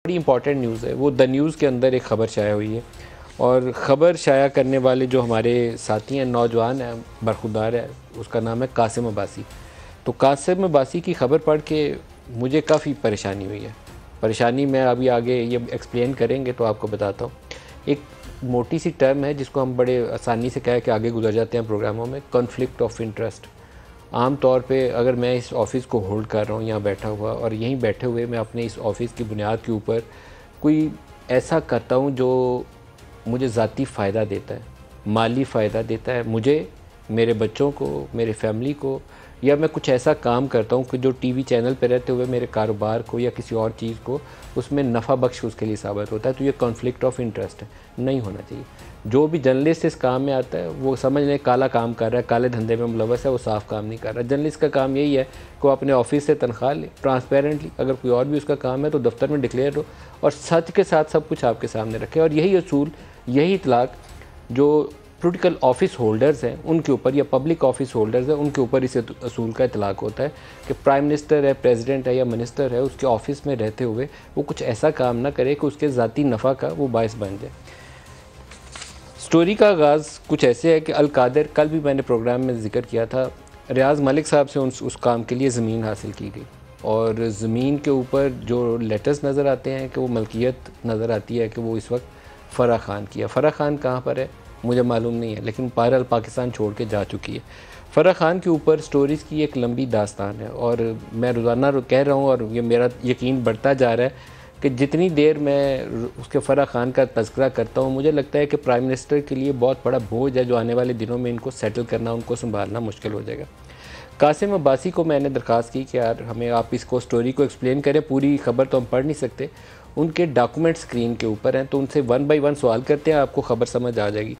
बड़ी important news है। वो द न्यूज़ के अंदर एक ख़बर शाया हुई है और ख़बर शाया करने वाले जो हमारे साथी हैं, नौजवान हैं, बरखुरदार है, उसका नाम है कासिम अब्बासी। तो कासिम अब्बासी की ख़बर पढ़ के मुझे काफ़ी परेशानी हुई है। परेशानी मैं अभी आगे ये एक्सप्लेन करेंगे तो आपको बताता हूँ। एक मोटी सी टर्म है जिसको हम बड़े आसानी से कह के आगे गुजर जाते हैं प्रोग्रामों में, कॉन्फ्लिक्ट ऑफ इंटरेस्ट। आम तौर पे अगर मैं इस ऑफ़िस को होल्ड कर रहा हूँ यहाँ बैठा हुआ, और यहीं बैठे हुए मैं अपने इस ऑफ़िस की बुनियाद के ऊपर कोई ऐसा करता हूँ जो मुझे ज़ाती फ़ायदा देता है, माली फ़ायदा देता है मुझे, मेरे बच्चों को, मेरे फैमिली को, या मैं कुछ ऐसा काम करता हूँ कि जो टीवी चैनल पे रहते हुए मेरे कारोबार को या किसी और चीज़ को उसमें नफ़ा बख्श उसके लिए साबित होता है, तो ये कॉन्फ्लिक्ट ऑफ इंटरेस्ट है, नहीं होना चाहिए। जो भी जर्नलिस्ट इस काम में आता है वो समझ लें काला काम कर रहा है, काले धंधे में मुलव्वस है, वो साफ़ काम नहीं कर रहा। जर्नलिस्ट का काम यही है कि वो अपने ऑफिस से तनख्वाह ले ट्रांसपेरेंटली, अगर कोई और भी उसका काम है तो दफ्तर में डिक्लेयर हो और सच के साथ सब कुछ आपके सामने रखे। और यही असूल, यही इतलाक जो पोलिटिकल ऑफिस होल्डर्स हैं उनके ऊपर, या पब्लिक ऑफिस होल्डर्स हैं उनके ऊपर इस असूल का इतलाक होता है कि प्राइम मिनिस्टर है, प्रेसिडेंट है या मिनिस्टर है, उसके ऑफिस में रहते हुए वो कुछ ऐसा काम ना करे कि उसके ज़ाती नफ़ा का वो बायस बन जाए। स्टोरी का आगाज़ कुछ ऐसे है कि अल कादिर, कल भी मैंने प्रोग्राम में ज़िक्र किया था, रियाज़ मलिक साहब से उस काम के लिए ज़मीन हासिल की गई और ज़मीन के ऊपर जो लेटर्स नज़र आते हैं कि वो मलकियत नज़र आती है कि वो इस वक्त फ़राह खान की है। फ़राह खान कहाँ पर है मुझे मालूम नहीं है, लेकिन बहरहाल पाकिस्तान छोड़ के जा चुकी है। फ़राह खान के ऊपर स्टोरीज़ की एक लंबी दास्तान है और मैं रोज़ाना कह रहा हूँ और ये मेरा यकीन बढ़ता जा रहा है कि जितनी देर मैं उसके फ़राह खान का तज़किरा करता हूँ, मुझे लगता है कि प्राइम मिनिस्टर के लिए बहुत बड़ा बोझ है जो आने वाले दिनों में इनको सेटल करना, उनको संभालना मुश्किल हो जाएगा। कासिम अब्बासी को मैंने दरख्वास्त की कि यार हमें आप इसको स्टोरी को एक्सप्लेन करें, पूरी खबर तो हम पढ़ नहीं सकते, उनके डॉक्यूमेंट स्क्रीन के ऊपर हैं तो उनसे 1 बाय 1 सवाल करते हैं, आपको ख़बर समझ आ जाएगी।